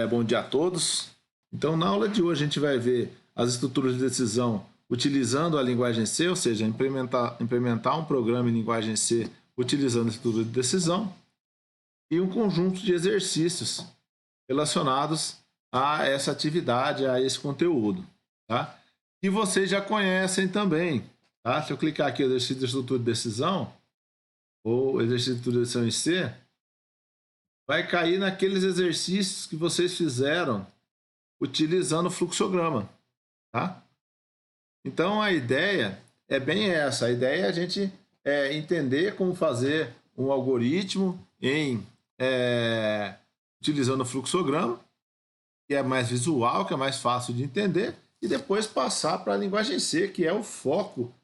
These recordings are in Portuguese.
Bom dia a todos. Então, na aula de hoje, a gente vai ver as estruturas de decisão utilizando a linguagem C, ou seja, implementar um programa em linguagem C utilizando a estrutura de decisão, e um conjunto de exercícios relacionados a essa atividade, a esse conteúdo, tá? E vocês já conhecem também, tá? Se eu clicar aqui no exercício de estrutura de decisão, ou exercício de estrutura de decisão em C, vai cair naqueles exercícios que vocês fizeram utilizando o fluxograma, tá? Então a ideia é bem essa, a ideia é a gente entender como fazer um algoritmo utilizando o fluxograma, que é mais visual, que é mais fácil de entender, e depois passar para a linguagem C, que é o foco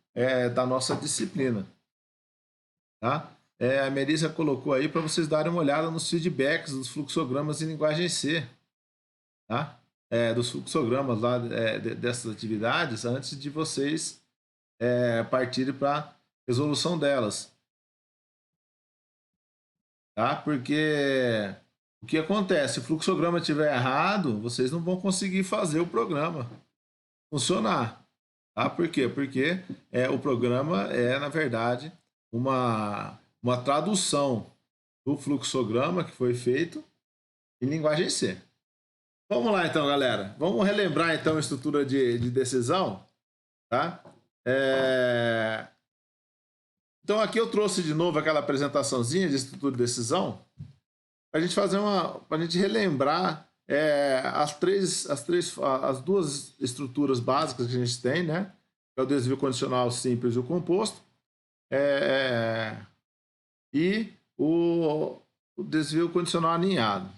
da nossa disciplina. Tá? A Melissa colocou aí para vocês darem uma olhada nos feedbacks dos fluxogramas em linguagem C, tá? Dos fluxogramas lá dessas atividades, antes de vocês partirem para a resolução delas. Tá? Porque o que acontece? Se o fluxograma estiver errado, vocês não vão conseguir fazer o programa funcionar. Tá? Por quê? Porque o programa na verdade, uma tradução do fluxograma que foi feito em linguagem C. Vamos lá então, galera. Vamos relembrar então a estrutura de decisão. Tá? Então aqui eu trouxe de novo aquela apresentaçãozinha de estrutura de decisão para a gente fazer para a gente relembrar as duas estruturas básicas que a gente tem, né? Que é o desvio condicional simples e o composto, e o desvio condicional aninhado.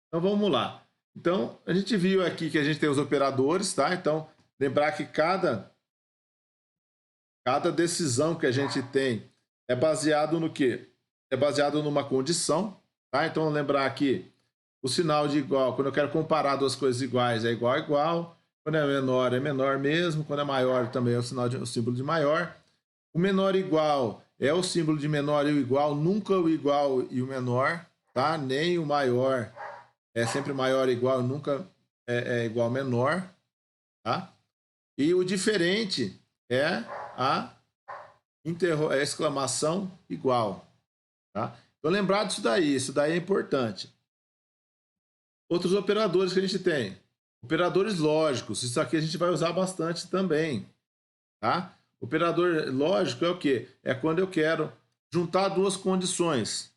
Então vamos lá. Então a gente viu aqui que a gente tem os operadores, tá? Então lembrar que cada decisão que a gente tem é baseado no quê? É baseado numa condição, tá? Então lembrar aqui o sinal de igual, quando eu quero comparar duas coisas iguais, é igual a igual. Quando é menor mesmo. Quando é maior também é o símbolo de maior. O menor igual é o símbolo de menor e o igual, nunca o igual e o menor, tá? Nem o maior é sempre maior igual, nunca é igual ao menor, tá? E o diferente é a exclamação igual, tá? Então lembrar disso daí, isso daí é importante. Outros operadores que a gente tem, operadores lógicos, isso aqui a gente vai usar bastante também, tá? Operador lógico é o quê? É quando eu quero juntar duas condições,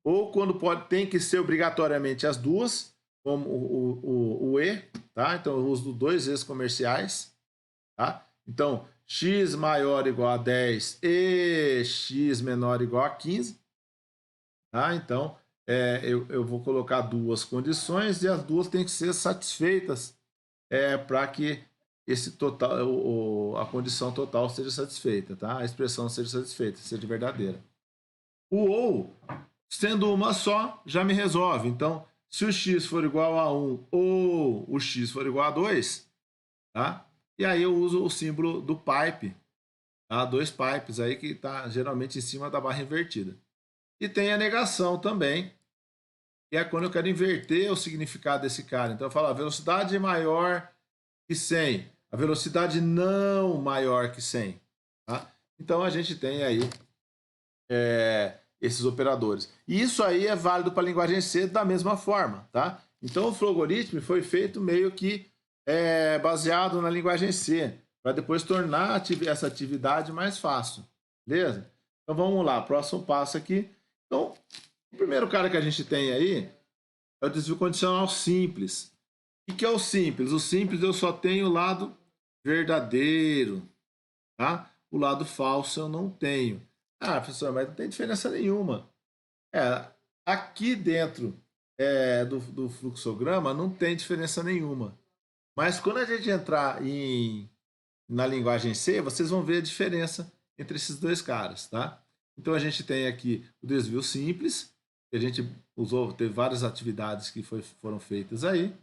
ou quando tem que ser obrigatoriamente as duas, como o e, tá? Então eu uso dois e's comerciais, tá? Então x maior ou igual a 10 e x menor ou igual a 15, tá? Então eu vou colocar duas condições e as duas têm que ser satisfeitas para que esse total, a condição total seja satisfeita, tá? A expressão seja satisfeita, seja verdadeira. O ou, sendo uma só, já me resolve. Então, se o x for igual a 1 ou o x for igual a 2, tá? E aí eu uso o símbolo do pipe, tá? Dois pipes aí que está geralmente em cima da barra invertida. E tem a negação também, que é quando eu quero inverter o significado desse cara. Então eu falo, a velocidade é maior que 100, a velocidade não maior que 100. Tá? Então a gente tem aí esses operadores. E isso aí é válido para a linguagem C da mesma forma. Tá? Então o Flowgorithm foi feito meio que baseado na linguagem C, para depois tornar essa atividade mais fácil. Beleza? Então vamos lá, próximo passo aqui. Então, o primeiro cara que a gente tem aí é o desvio condicional simples. O que é o simples? O simples eu só tenho o lado verdadeiro, tá? O lado falso eu não tenho. Ah, professor, mas não tem diferença nenhuma. Aqui dentro do fluxograma não tem diferença nenhuma. Mas quando a gente entrar na linguagem C, vocês vão ver a diferença entre esses dois caras, tá? Então a gente tem aqui o desvio simples, que a gente usou, teve várias atividades que foram feitas aí.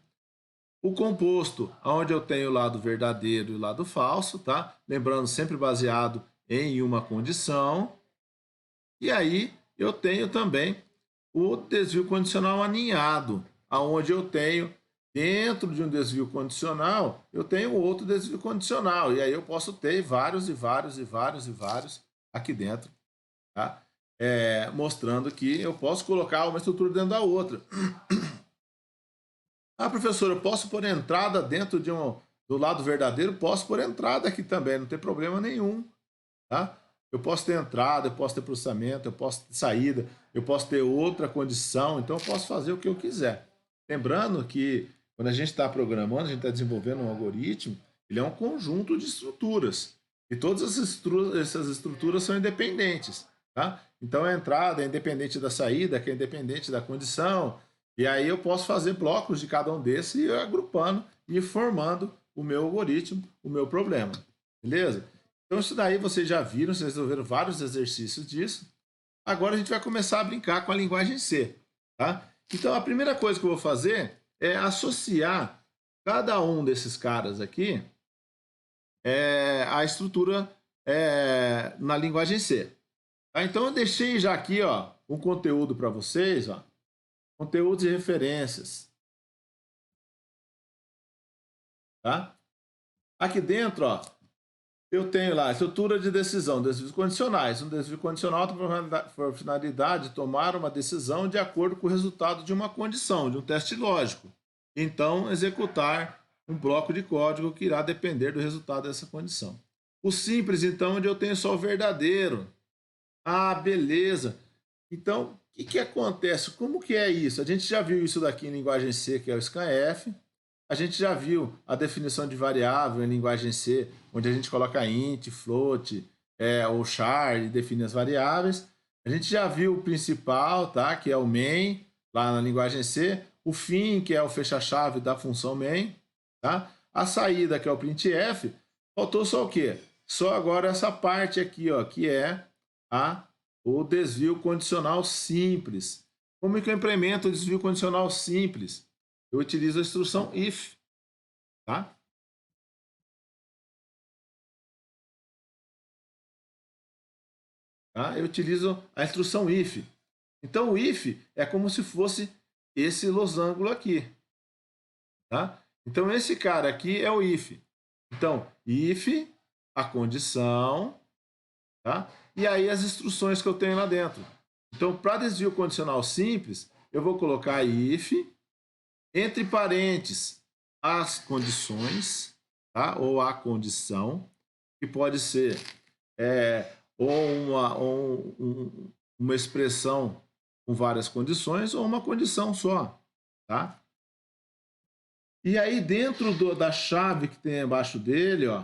O composto, onde eu tenho o lado verdadeiro e o lado falso, tá? Lembrando, sempre baseado em uma condição. E aí eu tenho também o desvio condicional aninhado, aonde eu tenho, dentro de um desvio condicional, eu tenho outro desvio condicional. E aí eu posso ter vários e vários e vários e vários aqui dentro, tá? Mostrando que eu posso colocar uma estrutura dentro da outra. Ah, professor, eu posso pôr entrada dentro do lado verdadeiro? Posso pôr entrada aqui também, não tem problema nenhum, tá? Eu posso ter entrada, eu posso ter processamento, eu posso ter saída, eu posso ter outra condição, então eu posso fazer o que eu quiser. Lembrando que quando a gente está programando, a gente está desenvolvendo um algoritmo, ele é um conjunto de estruturas. E todas essas estruturas são independentes, tá? Então a entrada é independente da saída, que é independente da condição, e aí eu posso fazer blocos de cada um desses e ir agrupando e formando o meu algoritmo, o meu problema. Beleza? Então isso daí vocês já viram, vocês resolveram vários exercícios disso. Agora a gente vai começar a brincar com a linguagem C, tá? Então a primeira coisa que eu vou fazer é associar cada um desses caras aqui à estrutura na linguagem C. Tá? Então eu deixei já aqui ó, um conteúdo para vocês, ó, conteúdos e referências. Tá? Aqui dentro, ó, eu tenho lá estrutura de decisão, desvios condicionais. Um desvio condicional tem por finalidade tomar uma decisão de acordo com o resultado de uma condição, de um teste lógico. Então, executar um bloco de código que irá depender do resultado dessa condição. O simples, então, onde eu tenho só o verdadeiro. Ah, beleza. Então, o que acontece? Como que é isso? A gente já viu isso daqui em linguagem C, que é o scanf. A gente já viu a definição de variável em linguagem C, onde a gente coloca int, float, ou char e define as variáveis. A gente já viu o principal, tá? Que é o main, lá na linguagem C. O fim, que é o fecha-chave da função main. Tá? A saída, que é o printf. Faltou só o quê? Só agora essa parte aqui, ó, que é o desvio condicional simples. Como é que eu implemento o desvio condicional simples? Eu utilizo a instrução if, tá? Eu utilizo a instrução if. Então o if é como se fosse esse losango aqui, tá? Então esse cara aqui é o if. Então if, a condição, tá? E aí as instruções que eu tenho lá dentro. Então para desvio condicional simples, eu vou colocar if entre parênteses as condições, tá? Ou a condição, que pode ser uma expressão com várias condições ou uma condição só, tá? E aí dentro da chave que tem abaixo dele, ó,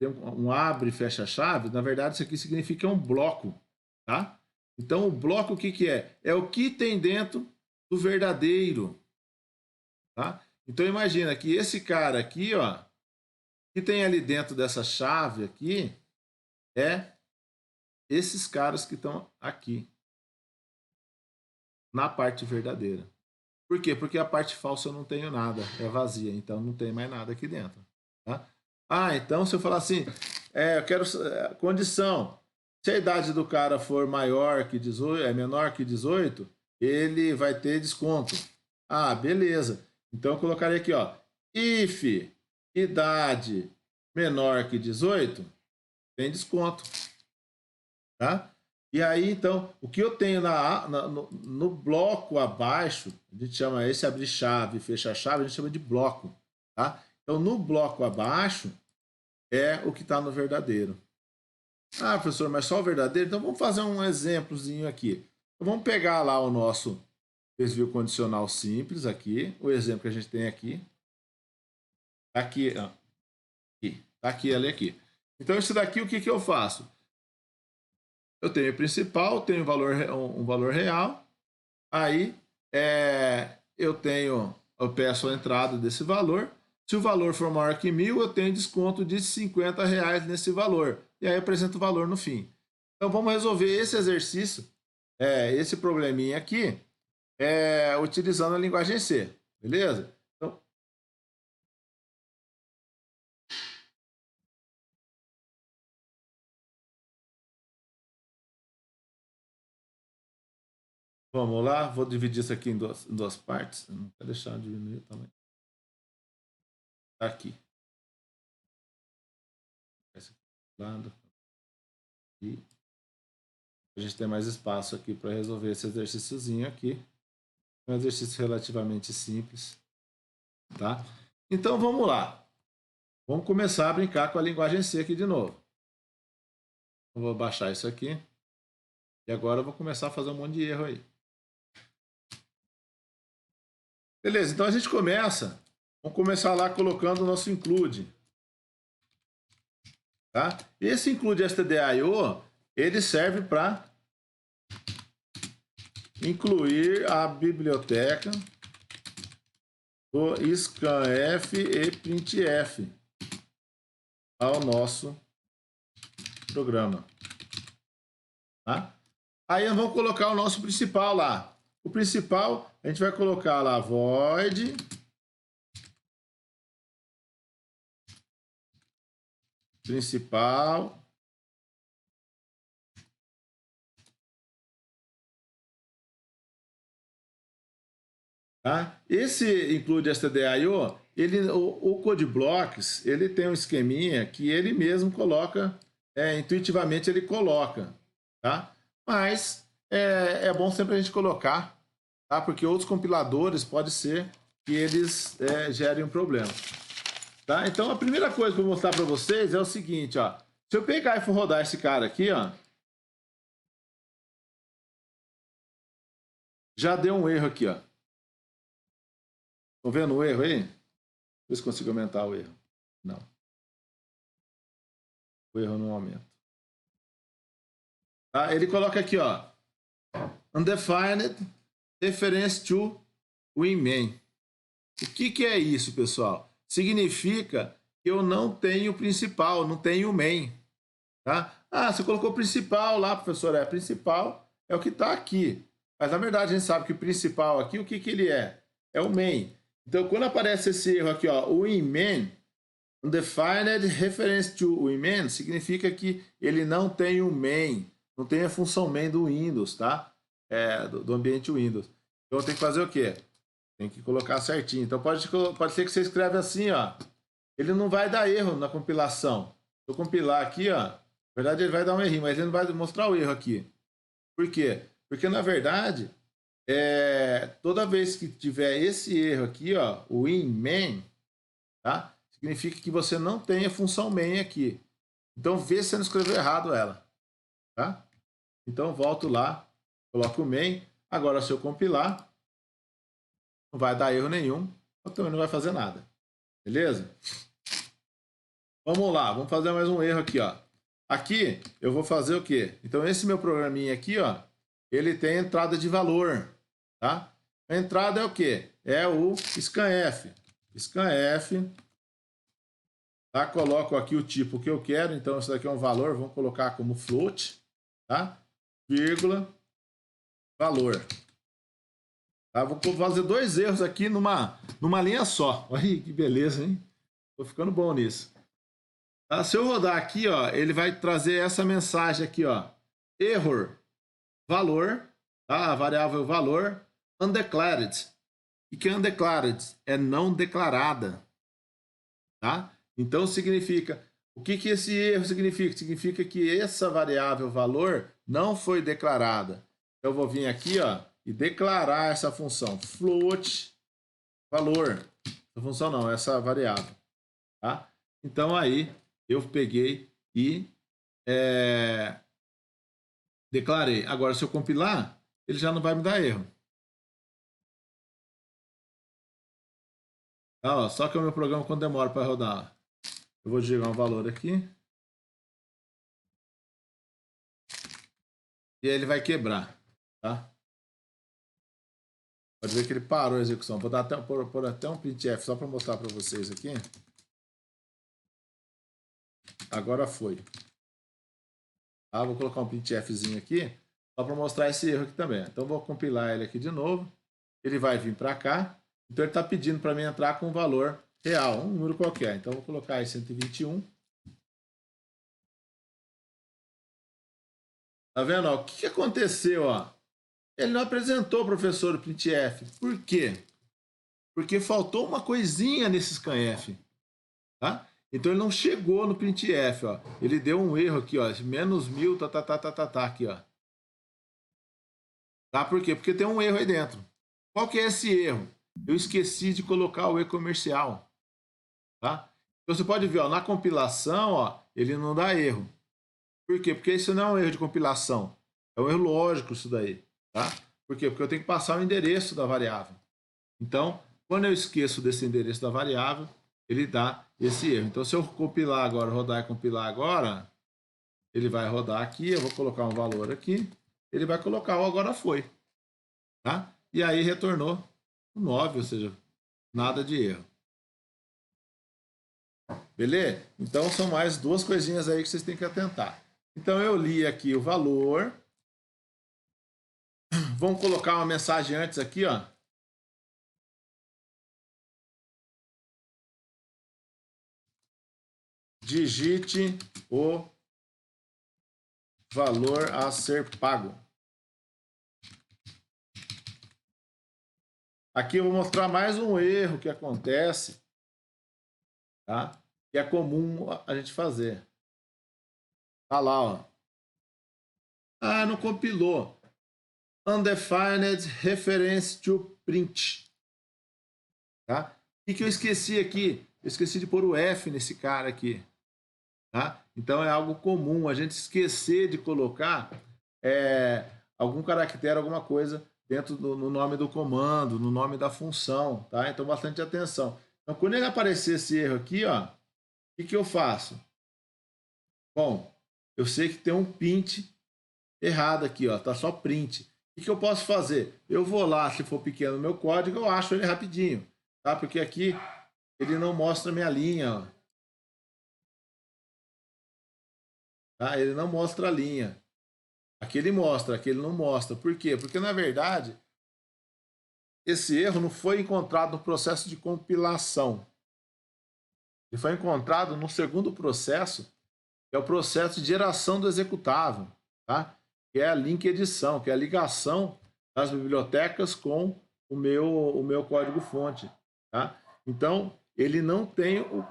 tem um abre e fecha chave, na verdade isso aqui significa um bloco, tá? Então o bloco o que é? É o que tem dentro do verdadeiro, tá? Então imagina que esse cara aqui, ó, que tem ali dentro dessa chave aqui, é esses caras que estão aqui, na parte verdadeira. Por quê? Porque a parte falsa eu não tenho nada, é vazia, então não tem mais nada aqui dentro. Tá? Então se eu falar assim, eu quero condição, se a idade do cara for maior que 18, menor que 18, ele vai ter desconto. Beleza. Então eu colocaria aqui, ó, if idade menor que 18, tem desconto. Tá? E aí, então, o que eu tenho no bloco abaixo, a gente chama esse abrir chave, fecha chave, a gente chama de bloco. Tá? Então, no bloco abaixo é o que está no verdadeiro. Professor, mas só o verdadeiro? Então, vamos fazer um exemplozinho aqui. Então, vamos pegar lá o nosso desvio condicional simples aqui, o exemplo que a gente tem aqui. Aqui, aqui, aqui, ali, aqui. Então, isso daqui, o que eu faço? Eu tenho o principal, tenho um valor real, aí eu peço a entrada desse valor. Se o valor for maior que 1.000, eu tenho desconto de R$ 50 nesse valor. E aí eu apresento o valor no fim. Então vamos resolver esse exercício, esse probleminha aqui, utilizando a linguagem C, beleza? Então, Vamos lá, vou dividir isso aqui em duas partes. Não quero deixar de diminuir o tamanho. Tá aqui. Esse lado. E a gente tem mais espaço aqui para resolver esse exercíciozinho aqui. É um exercício relativamente simples. Tá? Então vamos lá. Vamos começar a brincar com a linguagem C aqui de novo. Eu vou baixar isso aqui. E agora eu vou começar a fazer um monte de erro aí. Beleza, então a gente começa. Vamos começar lá colocando o nosso include. Tá? Esse include stdio, ele serve para incluir a biblioteca do scanf e printf ao nosso programa. Tá? Aí nós vamos colocar o nosso principal lá. O principal, a gente vai colocar lá void principal tá? Esse include stdio, o CodeBlocks, ele tem um esqueminha que ele mesmo coloca, intuitivamente ele coloca, tá? Mas é bom sempre a gente colocar, tá? Porque outros compiladores pode ser que eles gerem um problema. Tá? Então a primeira coisa que eu vou mostrar para vocês é o seguinte, ó. Se eu pegar e for rodar esse cara aqui, ó, já deu um erro aqui, ó. Estão vendo o erro aí? Ver se consigo aumentar o erro. Não. O erro não aumenta. Tá? Ele coloca aqui, ó. Undefined reference to winmain. O que é isso, pessoal? Significa que eu não tenho principal, não tenho main. Tá? Ah, você colocou principal lá, professor. Principal é o que está aqui. Mas, na verdade, a gente sabe que o principal aqui, o que ele é? É o main. Então, quando aparece esse erro aqui, ó, o winmain, undefined reference to winmain, significa que ele não tem o main, não tem a função main do Windows, tá? Do ambiente Windows. Então, tem que fazer o quê? Tem que colocar certinho. Então, pode ser que você escreve assim, ó. Ele não vai dar erro na compilação. Se eu compilar aqui, ó, na verdade ele vai dar um errinho, mas ele não vai mostrar o erro aqui. Por quê? Porque, na verdade, toda vez que tiver esse erro aqui, ó, o winmain, tá? Significa que você não tem a função main aqui. Então, vê se você não escreveu errado ela. Tá? Então, volto lá, coloco o main. Agora, se eu compilar, não vai dar erro nenhum, eu também não vai fazer nada. Beleza? Vamos lá, vamos fazer mais um erro aqui, ó. Aqui, eu vou fazer o quê? Então, esse meu programinha aqui, ó, ele tem entrada de valor, tá? A entrada é o quê? É o scanf. Scanf, tá? Coloco aqui o tipo que eu quero, então isso daqui é um valor, vamos colocar como float, tá? Vírgula, valor. Tá? Vou fazer dois erros aqui numa linha só. Olha aí, que beleza, hein? Tô ficando bom nisso. Tá? Se eu rodar aqui, ó, ele vai trazer essa mensagem aqui, ó. Error, valor, tá? A variável valor, undeclared. E que undeclared é não declarada, tá? Então significa, o que esse erro significa? Significa que essa variável valor não foi declarada. Eu vou vir aqui, ó, e declarar essa função float valor. Essa função não, essa variável, tá? Então aí eu peguei e declarei. Agora, se eu compilar, ele já não vai me dar erro. Tá, ó, só que o meu programa, quando demora para rodar, eu vou jogar um valor aqui. E aí ele vai quebrar. Tá? Pode ver que ele parou a execução. Vou dar pôr até um printf só para mostrar para vocês aqui. Agora foi. Tá? Vou colocar um printfzinho aqui só para mostrar esse erro aqui também. Então vou compilar ele aqui de novo. Ele vai vir para cá. Então ele está pedindo para mim entrar com um valor real, um número qualquer. Então vou colocar aí 121. Tá vendo? Ó, o que aconteceu? Ó? Ele não apresentou, professor, o printf. Por quê? Porque faltou uma coisinha nesse scanf, tá? Então ele não chegou no printf, ó. Ele deu um erro aqui, ó, menos 1000, aqui, ó. Tá? Por quê? Porque tem um erro aí dentro. Qual que é esse erro? Eu esqueci de colocar o e-comercial, tá? Então você pode ver, ó, na compilação, ó, ele não dá erro. Por quê? Porque isso não é um erro de compilação. É um erro lógico isso daí, tá? Por quê? Porque eu tenho que passar o endereço da variável. Então, quando eu esqueço desse endereço da variável, ele dá esse erro. Então, se eu compilar agora, rodar e compilar agora, ele vai rodar aqui, eu vou colocar um valor aqui, ele vai colocar o agora foi, tá? E aí retornou o 9, ou seja, nada de erro. Beleza? Então, são mais duas coisinhas aí que vocês têm que atentar. Então, eu li aqui o valor. Vamos colocar uma mensagem antes aqui, ó. Digite o valor a ser pago. Aqui eu vou mostrar mais um erro que acontece, tá? Que é comum a gente fazer. Tá lá, ó. Ah, não compilou. Undefined reference to print. Tá? O que eu esqueci aqui? Eu esqueci de pôr o F nesse cara aqui. Tá? Então é algo comum a gente esquecer de colocar algum caractere, alguma coisa dentro no nome do comando, no nome da função, tá? Então bastante atenção. Então quando ele aparecer esse erro aqui, ó, o que eu faço? Bom, eu sei que tem um print errado aqui, ó, tá só print. O que eu posso fazer? Eu vou lá, se for pequeno o meu código, eu acho ele rapidinho, tá? Porque aqui ele não mostra minha linha, ó. Tá? Ele não mostra a linha. Aqui ele mostra, aqui ele não mostra. Por quê? Porque, na verdade, esse erro não foi encontrado no processo de compilação. Ele foi encontrado no segundo processo, que é o processo de geração do executável, tá? Que é a link edição, que é a ligação das bibliotecas com o meu código-fonte. Tá? Então, ele não tem o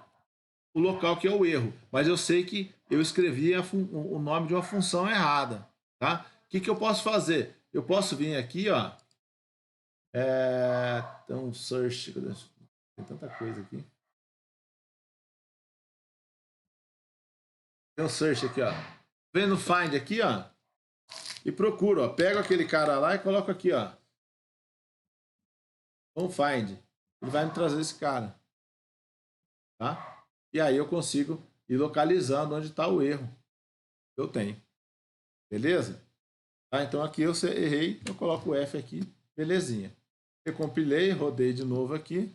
local que é o erro, mas eu sei que eu escrevi o nome de uma função errada. Tá? O que eu posso fazer? Eu posso vir aqui, ó. Então, search. Tem tanta coisa aqui. Tem um search aqui, ó. Vem no find aqui, ó. E procuro, ó. Pego aquele cara lá e coloco aqui, ó. No find. Ele vai me trazer esse cara. Tá? E aí eu consigo ir localizando onde está o erro que eu tenho. Beleza? Tá? Então aqui eu errei, eu coloco o F aqui, belezinha. Eu compilei, rodei de novo aqui.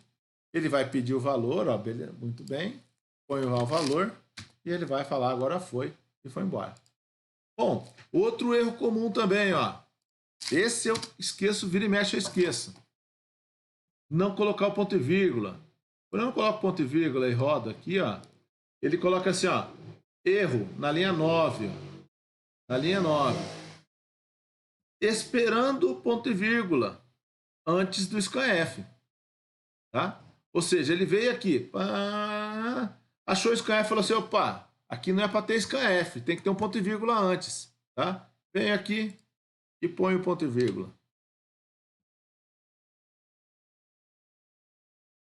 Ele vai pedir o valor, ó, beleza, muito bem. Põe lá o valor e ele vai falar agora foi e foi embora. Bom, outro erro comum também, ó. Esse eu esqueço, vira e mexe eu esqueço. Não colocar o ponto e vírgula. Quando eu não coloco ponto e vírgula e rodo aqui, ó, ele coloca assim, ó, erro na linha 9, ó, na linha 9. Esperando ponto e vírgula antes do scanf, tá? Ou seja, ele veio aqui, achou o scanf e falou assim, opa, aqui não é para ter scanf, tem que ter um ponto e vírgula antes, tá? Vem aqui e põe o ponto e vírgula.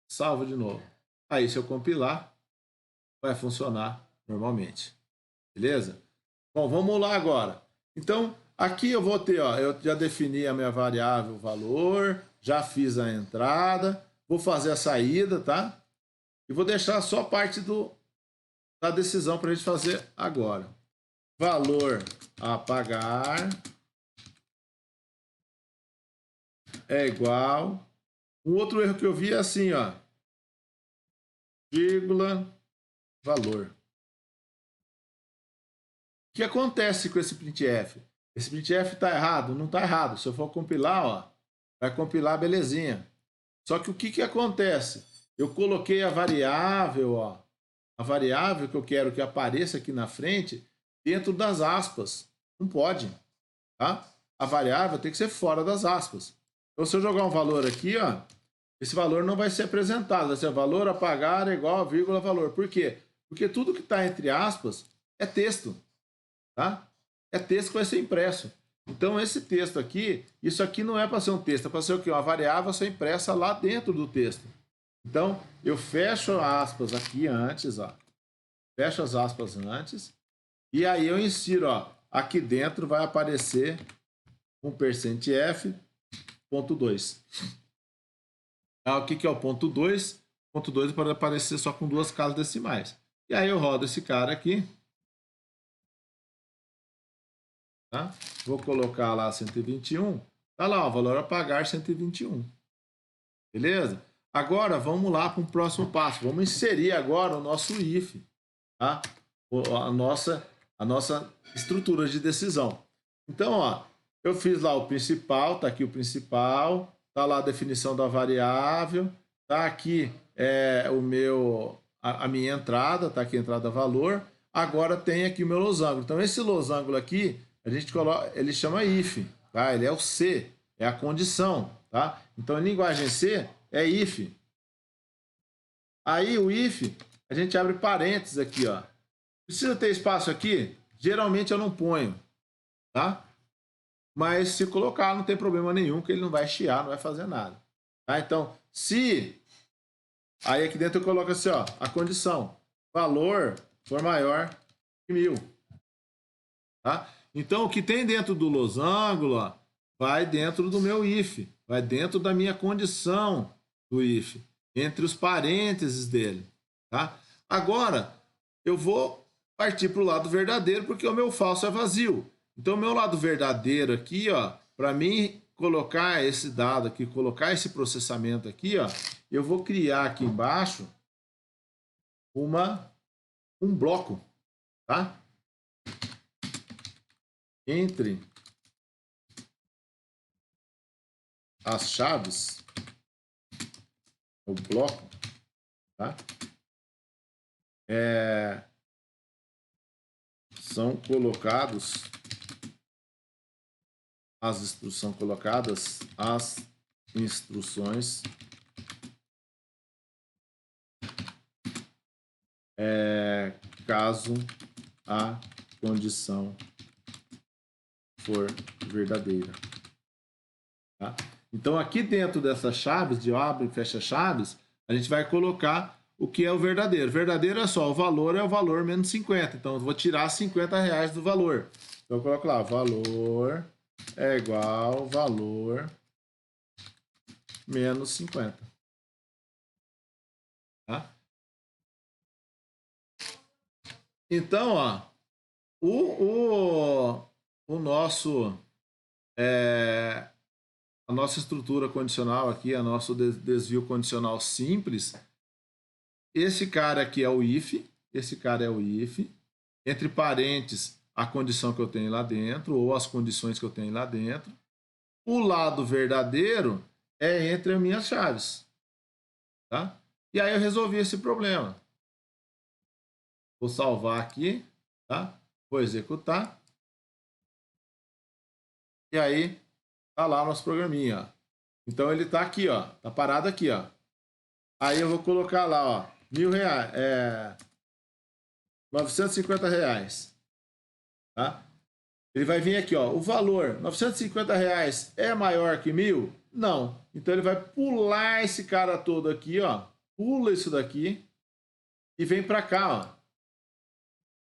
Salva de novo. Aí, se eu compilar, vai funcionar normalmente. Beleza? Bom, vamos lá agora. Então, aqui eu vou ter, ó, eu já defini a minha variável valor, já fiz a entrada, vou fazer a saída, tá? E vou deixar só a parte da decisão para a gente fazer agora. Valor a pagar é igual. Um outro erro que eu vi é assim, ó. Vírgula, valor. O que acontece com esse printf? Esse printf está errado? Não está errado. Se eu for compilar, ó, vai compilar belezinha. Só que o que acontece? Eu coloquei a variável, ó, a variável que eu quero que apareça aqui na frente, dentro das aspas. Não pode, tá? a variável tem que ser fora das aspas. Então, se eu jogar um valor aqui, ó, esse valor não vai ser apresentado, vai ser valor a pagar igual a vírgula valor. Por quê? Porque tudo que está entre aspas é texto, tá? É texto que vai ser impresso. Então, esse texto aqui, isso aqui não é para ser um texto, é para ser o quê? Uma variável a ser impressa lá dentro do texto. Então, eu fecho aspas aqui antes, ó. Fecho as aspas antes. E aí eu insiro, ó. Aqui dentro vai aparecer um %f, ponto 2. Ah, o que é o ponto 2? Ponto 2 pode aparecer só com 2 casas decimais. E aí eu rodo esse cara aqui. Tá? Vou colocar lá 121. Tá lá, o valor a pagar 121. Beleza? Agora vamos lá para o próximo passo. Vamos inserir agora o nosso if, tá? A nossa estrutura de decisão. Então, ó, eu fiz lá o principal, tá aqui o principal, tá lá a definição da variável, tá aqui a minha entrada, tá aqui a entrada valor. Agora tem aqui o meu losango. Então, esse losango aqui, a gente coloca, ele chama if, tá? Ele é o C, é a condição, tá? Então, em linguagem C, é if. Aí, o if, a gente abre parênteses aqui, ó. Precisa ter espaço aqui? Geralmente eu não ponho, tá? Mas se colocar, não tem problema nenhum, que ele não vai chiar, não vai fazer nada. Tá? Então, se... Aí aqui dentro eu coloco assim, ó, a condição. Valor for maior que 1000. Tá? Então, o que tem dentro do losango, ó, vai dentro do meu if. Vai dentro da minha condição do if. Entre os parênteses dele. Tá? Agora, eu vou partir para o lado verdadeiro, porque o meu falso é vazio. Então, o meu lado verdadeiro aqui, ó, para mim colocar esse dado aqui, colocar esse processamento aqui, ó, eu vou criar aqui embaixo um bloco, tá? Entre as chaves, o bloco, tá? São colocadas as instruções caso a condição for verdadeira. Tá? Então, aqui dentro dessas chaves, de abre e fecha chaves, a gente vai colocar o que é o verdadeiro. Verdadeiro é só, o valor é o valor menos 50. Então, eu vou tirar R$50 do valor. Então, eu coloco lá, valor é igual valor menos 50. Tá? Então, ó, o nosso... a nossa estrutura condicional aqui, a nosso desvio condicional simples, esse cara aqui é o if, esse cara é o if, entre parênteses, a condição que eu tenho lá dentro, ou as condições que eu tenho lá dentro. O lado verdadeiro é entre as minhas chaves. Tá? E aí eu resolvi esse problema. Vou salvar aqui, tá? Vou executar. E aí, tá lá o nosso programinha, ó. Então ele tá aqui, ó, tá parado aqui, ó. Aí eu vou colocar lá, ó, R$1.000, R$950, tá? Ele vai vir aqui, ó, o valor, R$950 é maior que 1000? Não. Então ele vai pular esse cara todo aqui, ó, pula isso daqui e vem para cá, ó.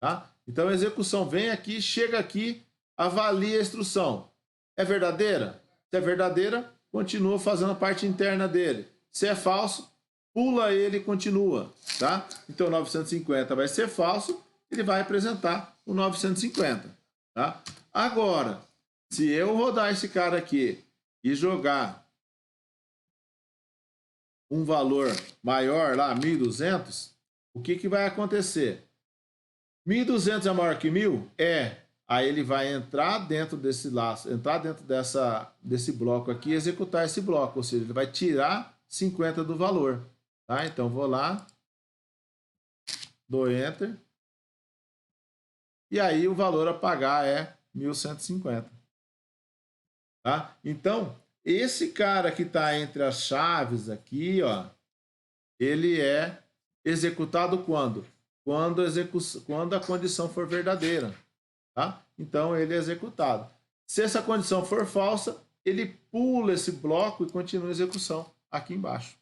Tá? Então a execução vem aqui, chega aqui, avalia a instrução. É verdadeira? Se é verdadeira, continua fazendo a parte interna dele. Se é falso, pula ele e continua, tá? Então 950 vai ser falso, ele vai representar o 950, tá? Agora, se eu rodar esse cara aqui e jogar um valor maior lá, 1.200, o que vai acontecer? 1.200 é maior que 1000? É. Aí ele vai entrar dentro desse laço, entrar dentro desse bloco aqui e executar esse bloco. Ou seja, ele vai tirar 50 do valor. Tá? Então, vou lá, dou Enter. E aí o valor a pagar é 1.150. tá? Então, esse cara que está entre as chaves aqui, ó, ele é executado quando? Quando a condição for verdadeira, tá? Então, ele é executado. Se essa condição for falsa, ele pula esse bloco e continua a execução aqui embaixo.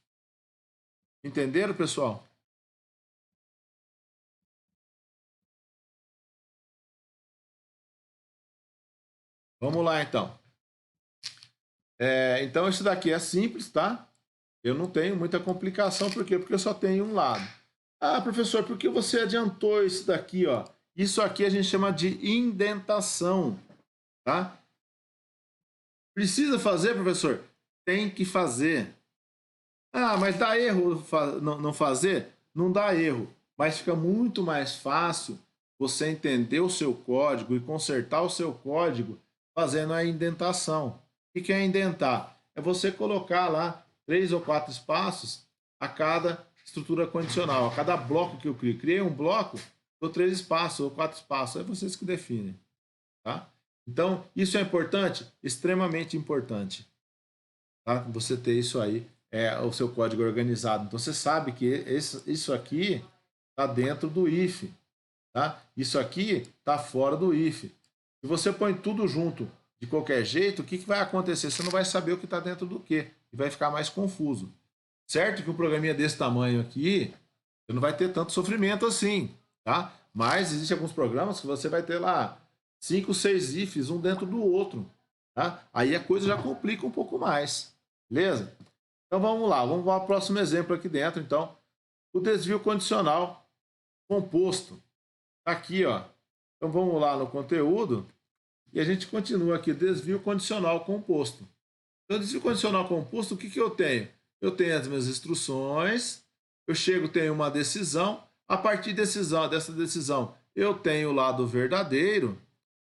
Entenderam, pessoal? Vamos lá, então. Então, isso daqui é simples, tá? Eu não tenho muita complicação, por quê? Porque eu só tenho um lado. Ah, professor, por que você adiantou isso daqui, ó? Isso aqui a gente chama de indentação, tá? Precisa fazer, professor? Tem que fazer. Ah, mas dá erro não fazer? Não dá erro, mas fica muito mais fácil você entender o seu código e consertar o seu código fazendo a indentação. O que é indentar? É você colocar lá 3 ou 4 espaços a cada estrutura condicional, a cada bloco que eu crio. Criei um bloco, dou 3 espaços ou 4 espaços, é vocês que definem. Tá? Então, isso é importante? Extremamente importante. Tá? Você ter isso aí, o seu código organizado. Então, você sabe que isso aqui está dentro do if. Tá? Isso aqui está fora do if. Se você põe tudo junto de qualquer jeito, o que vai acontecer? Você não vai saber o que está dentro do quê. E vai ficar mais confuso. Certo que um programinha desse tamanho aqui, você não vai ter tanto sofrimento assim. Tá? Mas existem alguns programas que você vai ter lá 5, 6 ifs, um dentro do outro. Tá? Aí a coisa já complica um pouco mais. Beleza? Então vamos lá, vamos para o próximo exemplo aqui dentro. Então, o desvio condicional composto. Tá aqui, ó. Então vamos lá no conteúdo e a gente continua aqui, desvio condicional composto. Então, desvio condicional composto, o que, que eu tenho? Eu tenho as minhas instruções, eu chego, tenho uma decisão, a partir dessa decisão eu tenho o lado verdadeiro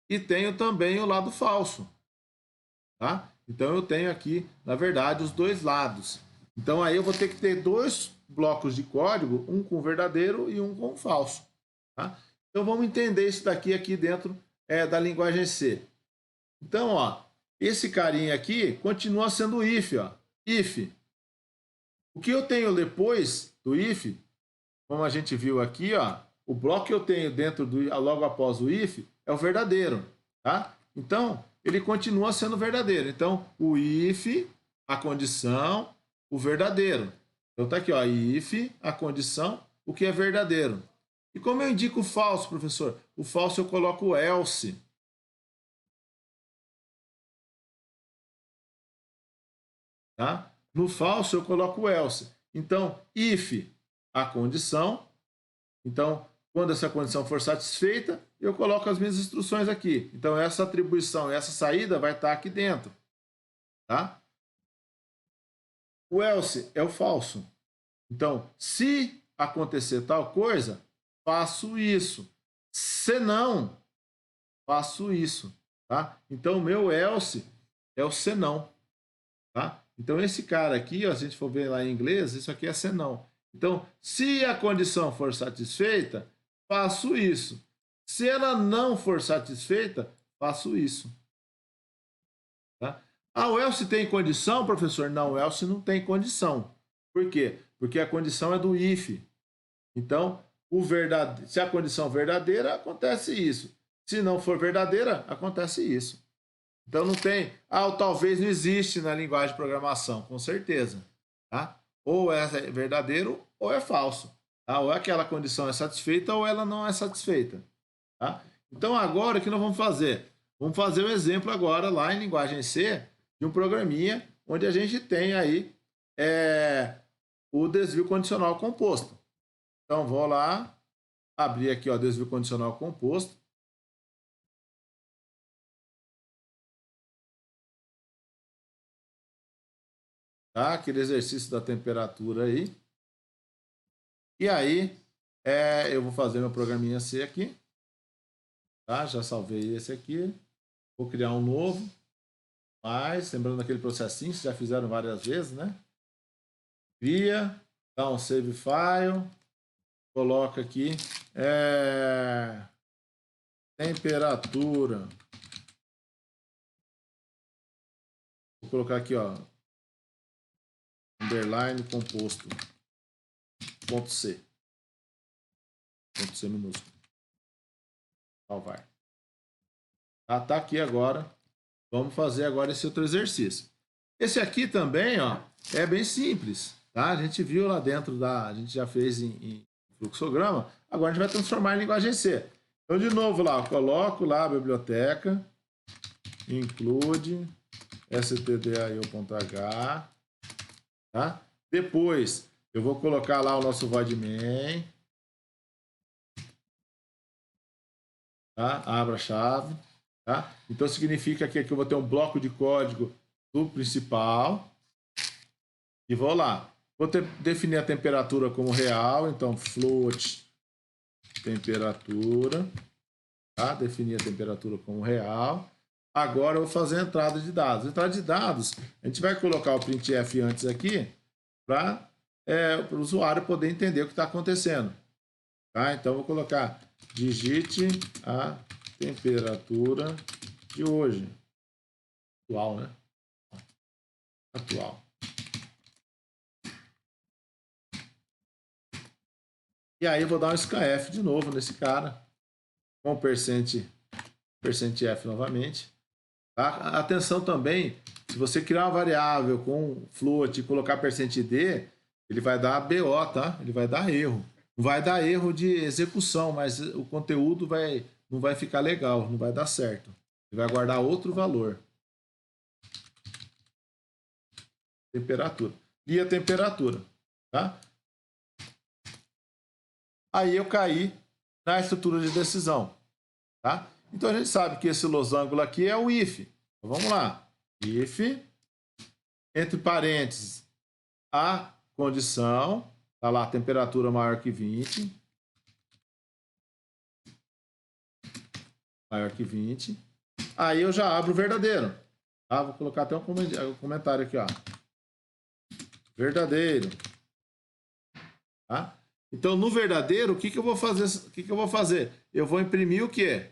e tenho também o lado falso. Tá? Então eu tenho aqui, na verdade, os dois lados. Então aí eu vou ter que ter dois blocos de código, um com verdadeiro e um com falso. Tá? Então vamos entender isso daqui aqui dentro da linguagem C. Então, ó, esse carinha aqui continua sendo if, ó. If. O que eu tenho depois do if, como a gente viu aqui, ó, o bloco que eu tenho dentro do logo após o if é o verdadeiro, tá? Então, ele continua sendo verdadeiro. Então, o if, a condição, o verdadeiro. Então tá aqui, ó, if, a condição, o que é verdadeiro. E como eu indico o falso, professor? O falso eu coloco o else. Tá? No falso eu coloco o else. Então, if, a condição. Então, quando essa condição for satisfeita, eu coloco as minhas instruções aqui. Então, essa atribuição, essa saída vai estar aqui dentro. Tá? O else é o falso. Então, se acontecer tal coisa, faço isso. Se não, faço isso. Tá? Então, o meu else é o senão. Tá? Então, esse cara aqui, ó, se a gente for ver lá em inglês, isso aqui é senão. Então, se a condição for satisfeita, faço isso. Se ela não for satisfeita, faço isso. Tá? Ah, o else tem condição, professor? Não, o else não tem condição. Por quê? Porque a condição é do if. Então, se a condição verdadeira, acontece isso. Se não for verdadeira, acontece isso. Então não tem, ou talvez não existe na linguagem de programação, com certeza. Tá? Ou é verdadeiro ou é falso. Tá? Ou aquela condição é satisfeita ou ela não é satisfeita. Tá? Então agora o que nós vamos fazer? Vamos fazer um exemplo agora lá em linguagem C de um programinha onde a gente tem aí o desvio condicional composto. Então vou lá abrir aqui o desvio condicional composto. Tá? Aquele exercício da temperatura aí. E aí, eu vou fazer meu programinha C aqui. Tá? Já salvei esse aqui. Vou criar um novo. Mas, lembrando aquele processinho, vocês já fizeram várias vezes, né? Cria, dá um save file, coloca aqui temperatura colocar aqui, ó, underline composto, ponto C minúsculo. Salvar. Tá aqui agora. Vamos fazer agora esse outro exercício. Esse aqui também, ó, é bem simples, tá? A gente viu lá dentro a gente já fez em fluxograma. Agora a gente vai transformar em linguagem C. Então, de novo lá, eu coloco lá a biblioteca, include stdio.h, tá? Depois eu vou colocar lá o nosso void main, tá? Abra a chave, tá? Então significa que aqui eu vou ter um bloco de código do principal e vou lá. Vou definir a temperatura como real, então float temperatura, tá? Definir a temperatura como real. Agora eu vou fazer a entrada de dados. Entrada de dados, a gente vai colocar o printf antes aqui para o usuário poder entender o que está acontecendo. Tá? Então, vou colocar digite a temperatura de hoje. Atual, né? Atual. E aí, eu vou dar um scanf de novo nesse cara, com percent %f novamente. Tá? Atenção também, se você criar uma variável com float e colocar %d, ele vai dar BO, tá? Ele vai dar erro. Não vai dar erro de execução, mas o conteúdo não vai ficar legal, não vai dar certo. Ele vai guardar outro valor. Temperatura. E a temperatura, tá? Aí eu caí na estrutura de decisão, tá? Então a gente sabe que esse losango aqui é o if. Então, vamos lá. If, entre parênteses, a condição, tá lá, temperatura maior que 20. Maior que 20. Aí eu já abro o verdadeiro. Tá? Vou colocar até um comentário aqui, ó. Verdadeiro. Tá? Então, no verdadeiro, o que eu vou fazer? Eu vou imprimir o quê?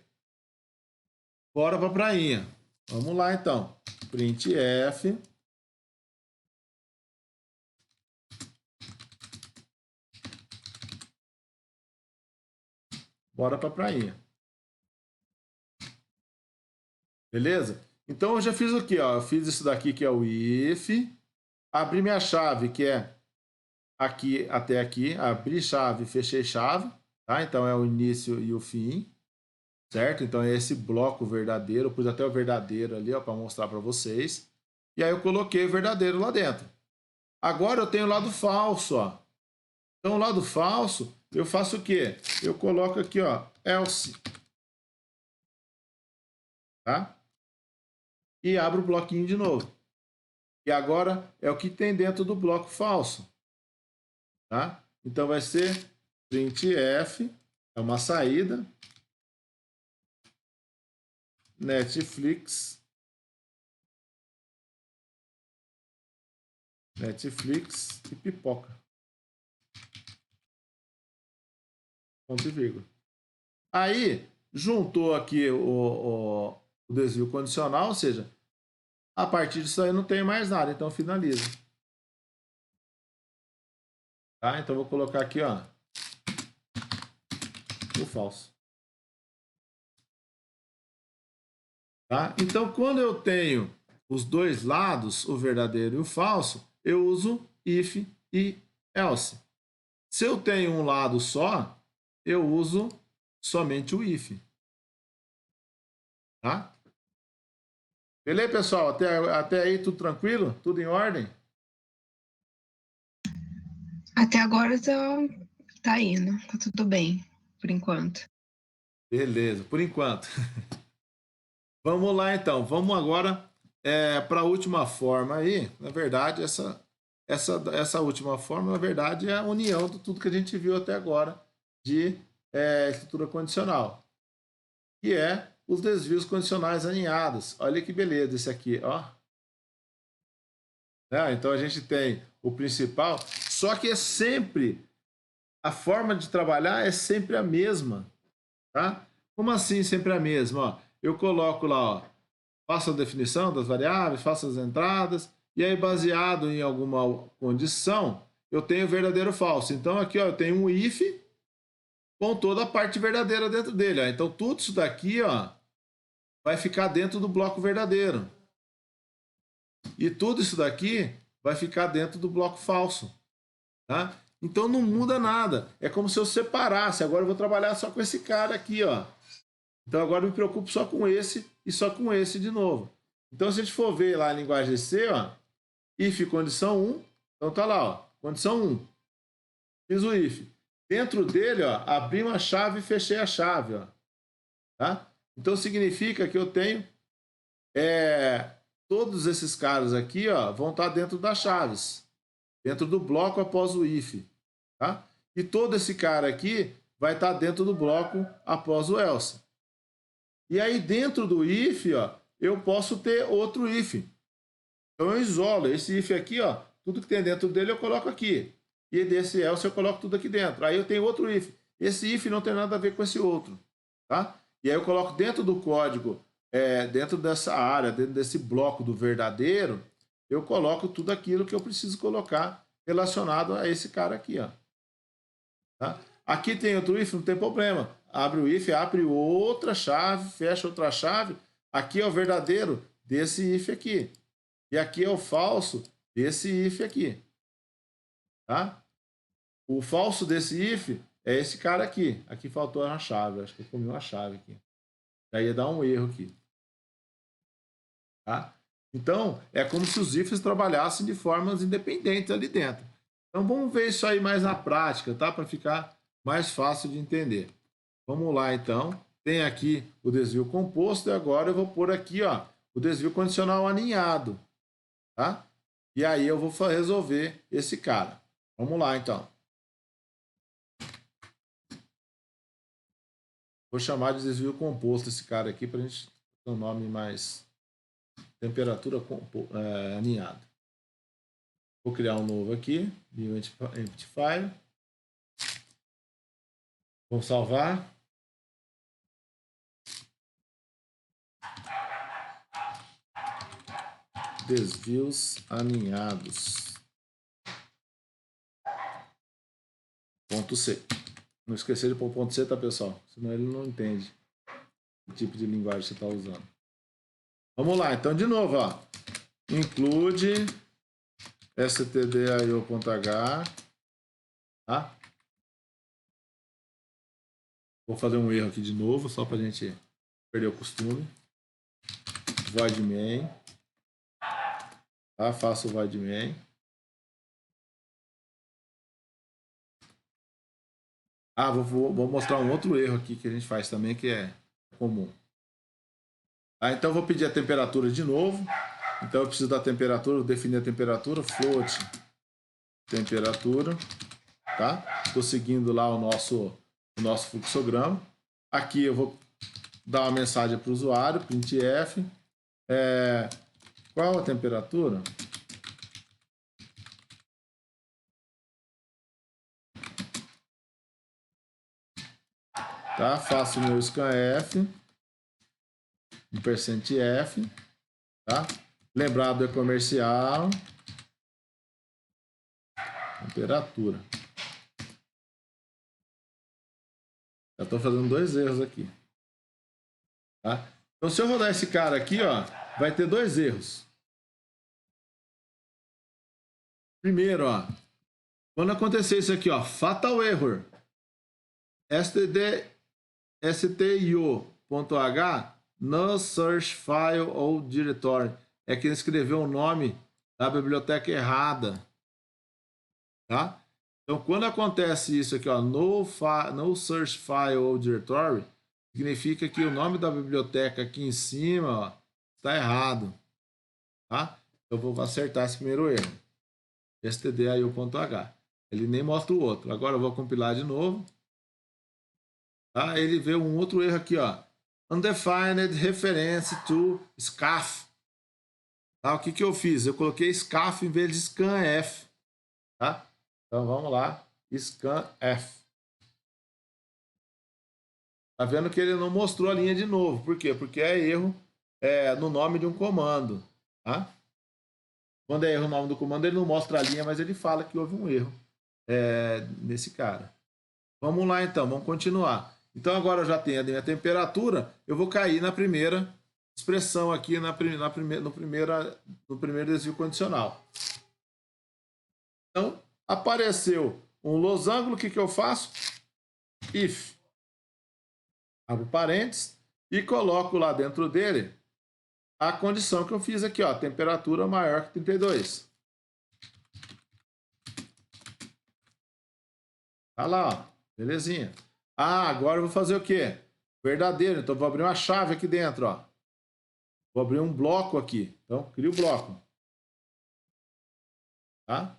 Bora para a prainha. Vamos lá, então. Printf. Bora para a prainha. Beleza? Então, eu já fiz o quê? Ó? Eu fiz isso daqui, que é o if. Abri minha chave, que é aqui até aqui. Abri chave, fechei chave. Tá? Então, é o início e o fim. Certo? Então, é esse bloco verdadeiro. Eu pus até o verdadeiro ali, para mostrar para vocês. E aí, eu coloquei o verdadeiro lá dentro. Agora, eu tenho o lado falso, ó. Então, o lado falso, eu faço o quê? Eu coloco aqui, ó, else. Tá? E abro o bloquinho de novo. E agora é o que tem dentro do bloco falso. Tá? Então, vai ser printf, é uma saída, Netflix e pipoca. Ponto e vírgula. Aí, juntou aqui o desvio condicional, ou seja, a partir disso aí não tem mais nada, então finaliza. Tá? Então, vou colocar aqui, ó, o falso. Tá? Então, quando eu tenho os dois lados, o verdadeiro e o falso, eu uso if e else. Se eu tenho um lado só, eu uso somente o if. Tá? Beleza, pessoal? Até aí tudo tranquilo? Tudo em ordem? Até agora tá indo, tá tudo bem, por enquanto. Beleza, por enquanto. Vamos lá, então. Vamos agora para a última forma aí. Na verdade, essa última forma, na verdade, é a união de tudo que a gente viu até agora de estrutura condicional, que é os desvios condicionais alinhados. Olha que beleza esse aqui, ó. Então a gente tem o principal, só que é sempre a forma de trabalhar é sempre a mesma, tá? Como assim sempre a mesma? Ó, eu coloco lá, ó, faço a definição das variáveis, faço as entradas, e aí baseado em alguma condição, eu tenho verdadeiro ou falso. Então aqui ó, eu tenho um if com toda a parte verdadeira dentro dele. Ó. Então tudo isso daqui ó, vai ficar dentro do bloco verdadeiro. E tudo isso daqui vai ficar dentro do bloco falso. Tá? Então não muda nada. É como se eu separasse. Agora eu vou trabalhar só com esse cara aqui. Ó. Então agora eu me preocupo só com esse e só com esse de novo. Então se a gente for ver lá a linguagem C, ó, if condição 1, então tá lá, ó, condição 1. Fiz o if. Dentro dele, ó, abri uma chave e fechei a chave. Ó, tá? Então significa que eu tenho todos esses caras aqui ó, vão estar dentro das chaves, dentro do bloco após o if. Tá? E todo esse cara aqui vai estar dentro do bloco após o else. E aí dentro do if, ó, eu posso ter outro if. Então eu isolo esse if aqui, ó, tudo que tem dentro dele eu coloco aqui. E desse else eu coloco tudo aqui dentro. Aí eu tenho outro if. Esse if não tem nada a ver com esse outro. Tá? E aí eu coloco dentro do código, dentro dessa área, dentro desse bloco do verdadeiro, eu coloco tudo aquilo que eu preciso colocar relacionado a esse cara aqui. Ó. Tá? Aqui tem outro if, não tem problema. Abre o if, abre outra chave, fecha outra chave. Aqui é o verdadeiro desse if aqui. E aqui é o falso desse if aqui. Tá? O falso desse if é esse cara aqui. Aqui faltou uma chave. Acho que eu comi uma chave aqui. Aí ia dar um erro aqui. Tá? Então, é como se os ifs trabalhassem de formas independentes ali dentro. Então, vamos ver isso aí mais na prática, tá? Para ficar mais fácil de entender. Vamos lá, então. Tem aqui o desvio composto e agora eu vou pôr aqui ó, o desvio condicional aninhado. Tá? E aí eu vou resolver esse cara. Vamos lá, então. Vou chamar de desvio composto esse cara aqui para a gente ter um nome mais... Temperatura aninhado. Vou criar um novo aqui. New empty file. Vou salvar. Desvios aninhados. Ponto C. Não esquecer de pôr ponto C, tá, pessoal? Senão ele não entende que tipo de linguagem você está usando. Vamos lá, então, de novo, ó. Include stdio.h. Tá? Vou fazer um erro aqui de novo, só para a gente perder o costume. Void main. Tá? Faço o void main. Ah, vou mostrar um outro erro aqui que a gente faz também, que é comum. Ah, então, vou pedir a temperatura de novo. Então, eu preciso da temperatura, vou definir a temperatura, float temperatura. Tá? Estou seguindo lá o nosso fluxograma. Aqui eu vou dar uma mensagem para o usuário, printf. Qual a temperatura? Tá? Faço o meu scanf, um %f, tá? Lembrado é comercial, temperatura. Já estou fazendo dois erros aqui. Tá? Então, se eu rodar esse cara aqui, ó, vai ter dois erros. Primeiro, ó, quando acontecer isso aqui, ó, fatal error, stdio.h, no search file ou directory, é que ele escreveu o nome da biblioteca errada, tá? Então, quando acontece isso aqui, ó, no search file ou directory, significa que o nome da biblioteca aqui em cima, ó, está errado, tá? Eu vou acertar esse primeiro erro. stdio.h. Ele nem mostra o outro. Agora eu vou compilar de novo. Tá? Ele vê um outro erro aqui, ó. Undefined reference to scaf. Tá? O que eu fiz? Eu coloquei scaf em vez de scanf. Tá? Então vamos lá. Scanf. Tá vendo que ele não mostrou a linha de novo. Por quê? Porque é erro no nome de um comando, tá? Quando é erro o nome do comando, ele não mostra a linha, mas ele fala que houve um erro nesse cara. Vamos lá então, vamos continuar. Então agora eu já tenho a minha temperatura, eu vou cair na primeira expressão aqui no primeiro desvio condicional. Então, apareceu um losango, o que eu faço? If. Abro parênteses e coloco lá dentro dele a condição que eu fiz aqui, ó, temperatura maior que 32. Tá lá, ó, belezinha. Agora eu vou fazer o quê? Verdadeiro, então vou abrir uma chave aqui dentro, ó. Vou abrir um bloco aqui, então crio o bloco. Tá?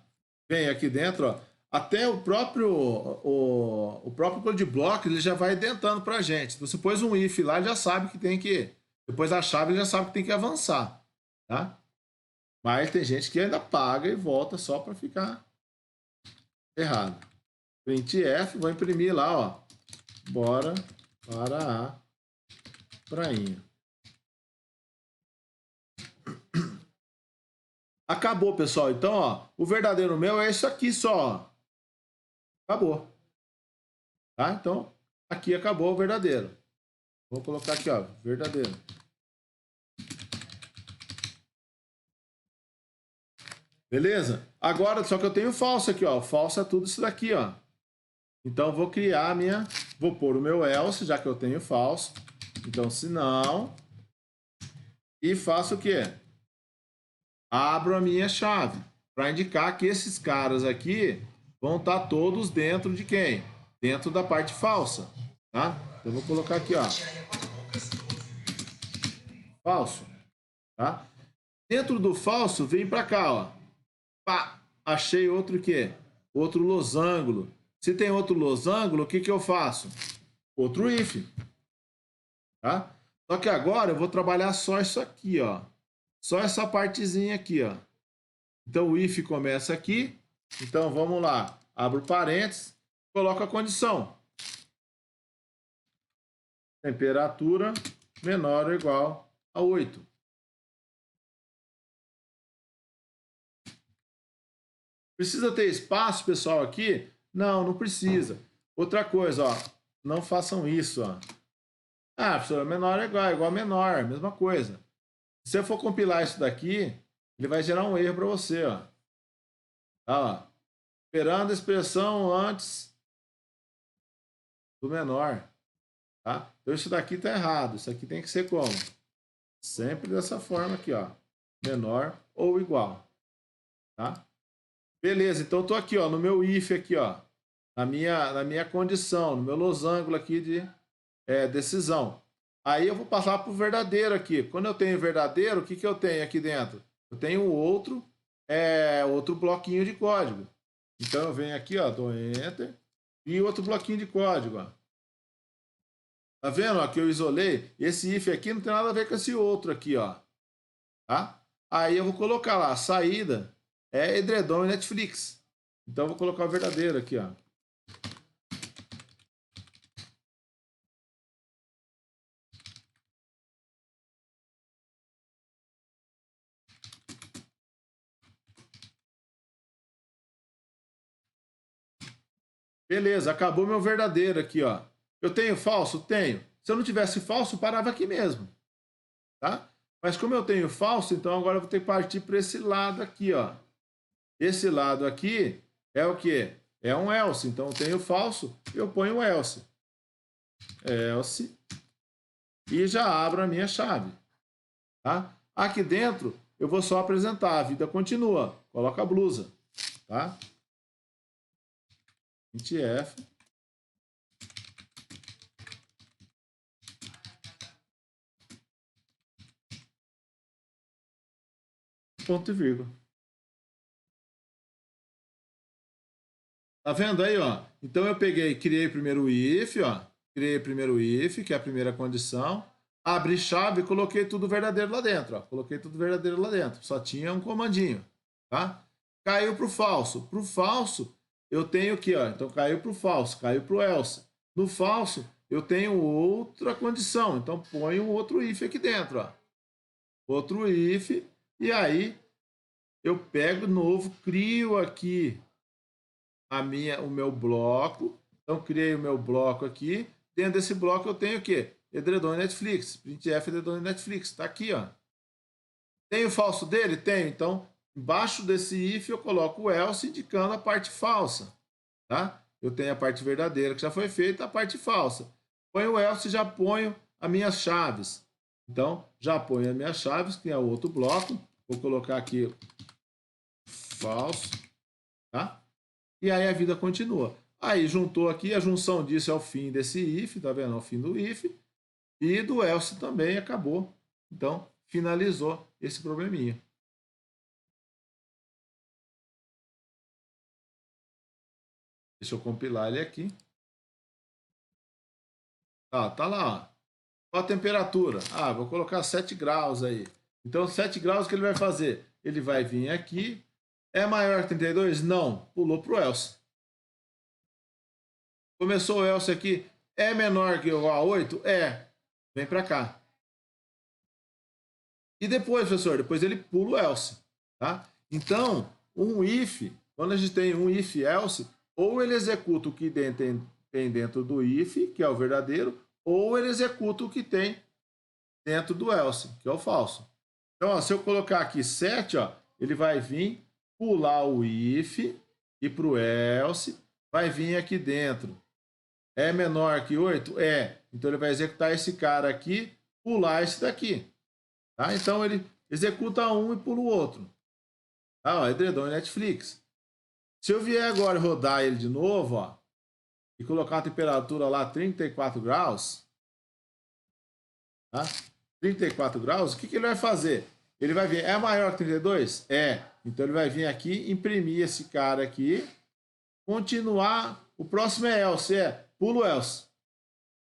Vem aqui dentro, ó. Até o próprio code block ele já vai dentando para a gente. Se você pôs um if lá, já sabe que tem que... Depois da chave, já sabe que tem que avançar. Tá? Mas tem gente que ainda paga e volta só para ficar errado. Printf, vou imprimir lá, ó. Bora para a prainha. Acabou, pessoal. Então, ó, o verdadeiro meu é isso aqui só. Acabou. Tá? Então, aqui acabou o verdadeiro. Vou colocar aqui, ó, verdadeiro. Beleza? Agora, só que eu tenho falso aqui, ó. Falso é tudo isso daqui, ó. Então, vou criar a minha... Vou pôr o meu else, já que eu tenho falso. Então, se não... E faço o quê? Abro a minha chave. Para indicar que esses caras aqui vão estar todos dentro de quem? Dentro da parte falsa. Tá? Então, eu vou colocar aqui, ó. Falso. Tá? Dentro do falso, vem para cá, ó. Pá, achei outro quê? Outro losango. Se tem outro losango, o que eu faço? Outro if. Tá? Só que agora eu vou trabalhar só isso aqui, ó. Só essa partezinha aqui, ó. Então o if começa aqui. Então vamos lá. Abro parênteses, coloco a condição. Temperatura menor ou igual a 8. Precisa ter espaço, pessoal, aqui? Não, não precisa. Outra coisa, ó. Não façam isso, ó. Professor, menor é igual a menor, mesma coisa. Se eu for compilar isso daqui, ele vai gerar um erro para você, ó. Tá, ó. Esperando a expressão antes do menor. Tá? Então isso daqui tá errado. Isso aqui tem que ser como? Sempre dessa forma aqui, ó. Menor ou igual. Tá? Beleza, então eu tô aqui, ó, no meu if aqui, ó. Na minha condição, no meu losango aqui de decisão. Aí eu vou passar para o verdadeiro aqui. Quando eu tenho verdadeiro, o que eu tenho aqui dentro? Eu tenho outro bloquinho de código. Então eu venho aqui, ó, dou Enter e outro bloquinho de código, ó. Tá vendo, ó, que eu isolei? Esse if aqui não tem nada a ver com esse outro aqui, ó. Tá? Aí eu vou colocar lá, saída edredom e Netflix. Então eu vou colocar o verdadeiro aqui, ó. Beleza, acabou meu verdadeiro aqui, ó. Eu tenho falso? Tenho. Se eu não tivesse falso, parava aqui mesmo. Tá? Mas como eu tenho falso, então agora eu vou ter que partir para esse lado aqui, ó. Esse lado aqui é o quê? É um else. Então eu tenho falso, eu ponho o else. Else. E já abro a minha chave. Tá? Aqui dentro, eu vou só apresentar. A vida continua. Coloca a blusa. Tá? Printf. Ponto e vírgula. Tá vendo aí, ó? Então eu criei primeiro o if, ó. Criei primeiro o if, que é a primeira condição. Abri chave e coloquei tudo verdadeiro lá dentro, ó. Coloquei tudo verdadeiro lá dentro. Só tinha um comandinho, tá? Caiu pro falso. Pro falso, eu tenho aqui, ó. Então caiu pro falso, caiu pro else. No falso, eu tenho outra condição. Então ponho um outro if aqui dentro, ó. outro if, e aí eu pego de novo, crio aqui o meu bloco. Então, criei o meu bloco aqui. Dentro desse bloco eu tenho o quê? Edredom e Netflix. Printf Edredom e Netflix. Está aqui, ó. Tem o falso dele? Tenho. Então, embaixo desse if eu coloco o else indicando a parte falsa. Tá? Eu tenho a parte verdadeira que já foi feita, a parte falsa. Ponho o else e já ponho as minhas chaves. Então, já ponho as minhas chaves, que é o outro bloco. Vou colocar aqui falso, tá? E aí a vida continua. Aí juntou aqui, a junção disso é o fim desse if, tá vendo? É o fim do if. E do else também acabou. Então, finalizou esse probleminha. Deixa eu compilar ele aqui. Tá lá, ó. Qual a temperatura? Ah, vou colocar 7 graus aí. Então, 7 graus, o que ele vai fazer? Ele vai vir aqui. É maior que 32? Não. Pulou para o else. Começou o else aqui. É menor que ou igual a 8? É. Vem para cá. E depois, professor? Depois ele pula o else. Tá? Então, um if, quando a gente tem um if else, ou ele executa o que tem dentro do if, que é o verdadeiro, ou ele executa o que tem dentro do else, que é o falso. Então, ó, se eu colocar aqui 7, ó, ele vai vir pular o if e para o else, vai vir aqui dentro. É menor que 8? É. Então ele vai executar esse cara aqui, pular esse daqui. Tá? Então ele executa um e pula o outro. Tá? Ó, Edredom e Netflix. Se eu vier agora rodar ele de novo, ó, e colocar a temperatura lá 34 graus, tá? 34 graus, o que ele vai fazer? Ele vai vir, é maior que 32? É. Então ele vai vir aqui, imprimir esse cara aqui, continuar. O próximo é else, pula o else.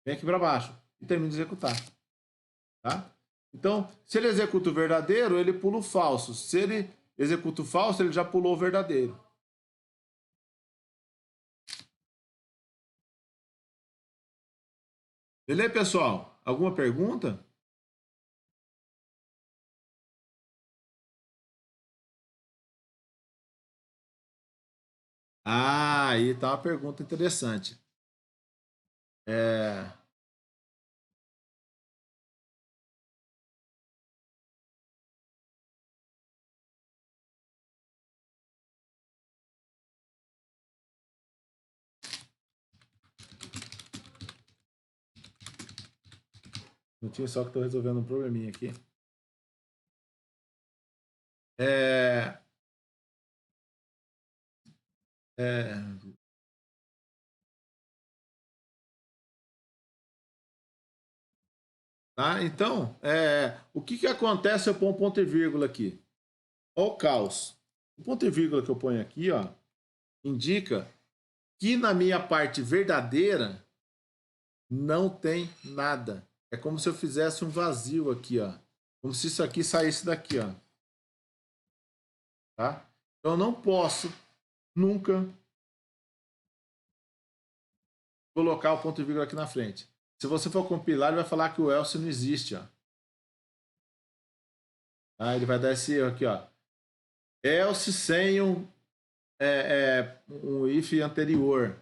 Vem aqui para baixo e termina de executar. Tá? Então, se ele executa o verdadeiro, ele pula o falso. Se ele executa o falso, ele já pulou o verdadeiro. Beleza, pessoal? Alguma pergunta? Ah, aí tá uma pergunta interessante. É... Não tinha só que estou resolvendo um probleminha aqui. É... É... Tá? Então, o que acontece se eu pôr um ponto e vírgula aqui? Olha o caos. O ponto e vírgula que eu ponho aqui, ó, indica que na minha parte verdadeira não tem nada. É como se eu fizesse um vazio aqui, ó. Como se isso aqui saísse daqui, ó. Tá? Então eu não posso nunca colocar o ponto e vírgula aqui na frente. Se você for compilar, ele vai falar que o else não existe, ó. Tá? Ele vai dar esse erro aqui, ó. Else sem um if anterior,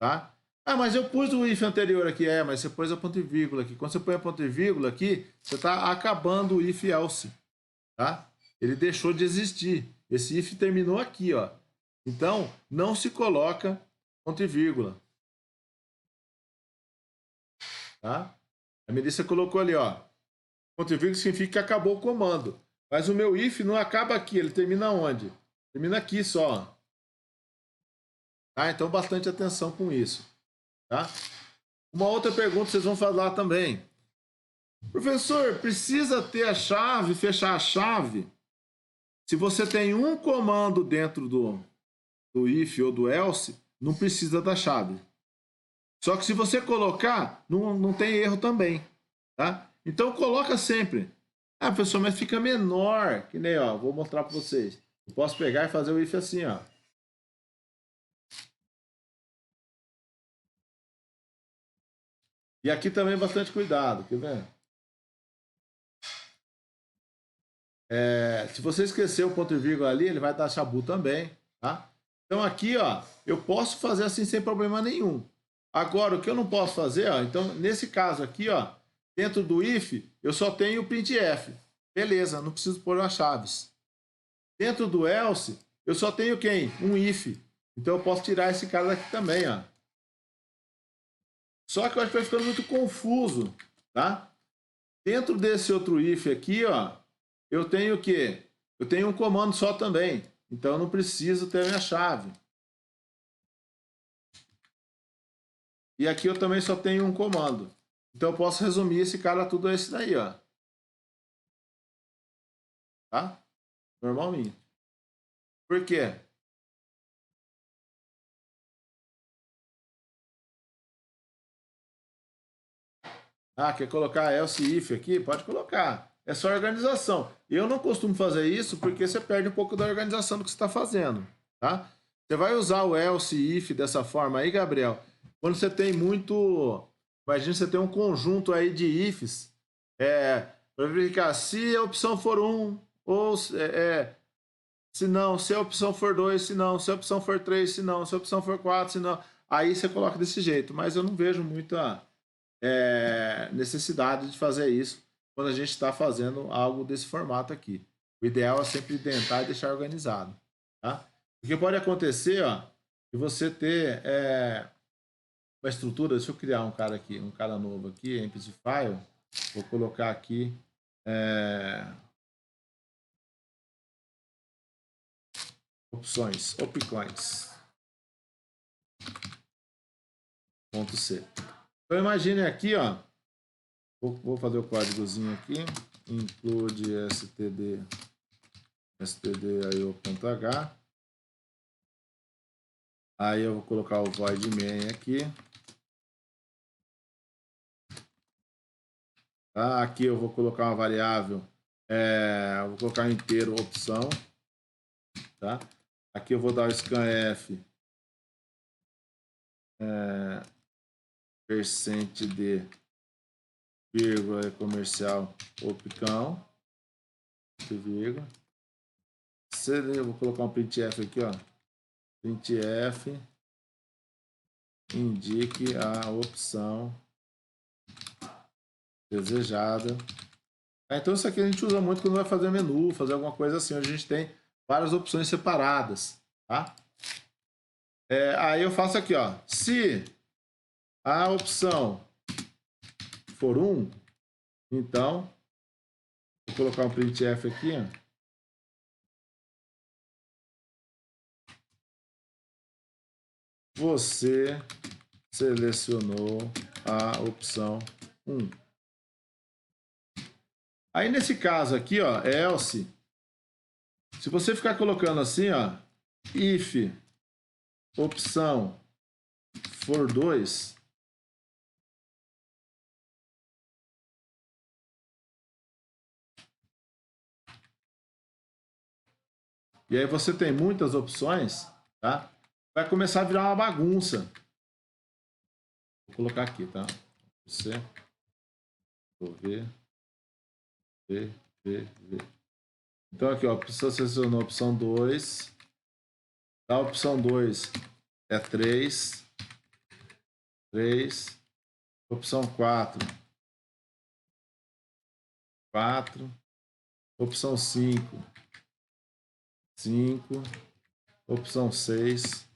tá? Ah, mas eu pus o if anterior aqui, mas você pôs a ponto e vírgula aqui. Quando você põe a ponto e vírgula aqui, você está acabando o if else, tá? Ele deixou de existir. Esse if terminou aqui, ó. Então, não se coloca ponto e vírgula, tá? A Melissa colocou ali, ó. Ponto e vírgula significa que acabou o comando. Mas o meu if não acaba aqui, ele termina onde? Termina aqui só. Tá? Então, bastante atenção com isso. Tá? Uma outra pergunta vocês vão falar também. Professor, precisa ter a chave, fechar a chave? Se você tem um comando dentro do if ou do else, não precisa da chave. Só que se você colocar, não tem erro também. Tá? Então coloca sempre. Ah, professor, mas fica menor. Que nem, ó, vou mostrar para vocês. Eu posso pegar e fazer o if assim, ó. E aqui também bastante cuidado, quer ver? Se você esquecer o ponto e vírgula ali, ele vai dar chabu também, tá? Então aqui, ó, eu posso fazer assim sem problema nenhum. Agora, o que eu não posso fazer, ó, então nesse caso aqui, ó, dentro do if, eu só tenho o printf. Beleza, não preciso pôr as chaves. Dentro do else, eu só tenho quem? Um if. Então eu posso tirar esse cara daqui também, ó. Só que eu acho que vai ficando muito confuso, tá? Dentro desse outro if aqui, ó, eu tenho o quê? Eu tenho um comando só também. Então eu não preciso ter a minha chave. E aqui eu também só tenho um comando. Então eu posso resumir esse cara tudo a esse daí, ó. Tá? Normalmente. Por quê? Ah, quer colocar else if aqui? Pode colocar. É só organização. Eu não costumo fazer isso porque você perde um pouco da organização do que você está fazendo, tá? Você vai usar o else if dessa forma aí, Gabriel, quando você tem muito... Imagina você tem um conjunto aí de ifs, para verificar se a opção for 1, ou se não, se a opção for 2, se não, se a opção for 3, se não, se a opção for 4, se não. Aí você coloca desse jeito, mas eu não vejo muita necessidade de fazer isso quando a gente está fazendo algo desse formato aqui. O ideal é sempre tentar e deixar organizado. Tá? O que pode acontecer, ó, de você ter uma estrutura, deixa eu criar um cara aqui, um cara novo aqui, empty file, vou colocar aqui opções, opcoins, .c. Então imagine aqui, ó, vou fazer o códigozinho aqui, include stdio.h. Aí eu vou colocar o void main aqui. Tá? Aqui eu vou colocar uma variável, eu vou colocar um inteiro opção. Tá? Aqui eu vou dar o scanf %d vírgula comercial opcão, vírgula. Eu vou colocar um printf aqui, ó. Printf indique a opção desejada. Então isso aqui a gente usa muito quando vai fazer menu, fazer alguma coisa assim, onde a gente tem várias opções separadas, tá? Aí eu faço aqui, ó. Se a opção for 1, então vou colocar um printf aqui, ó. Você selecionou a opção 1. Aí nesse caso aqui, ó, else, se você ficar colocando assim, ó, if opção for 2, e aí você tem muitas opções, tá? Vai começar a virar uma bagunça. Vou colocar aqui, tá? Você, vou ver. Então aqui, ó, você selecionou a opção 2. A opção 2 é 3. Opção 4. Opção 5. Opção 6.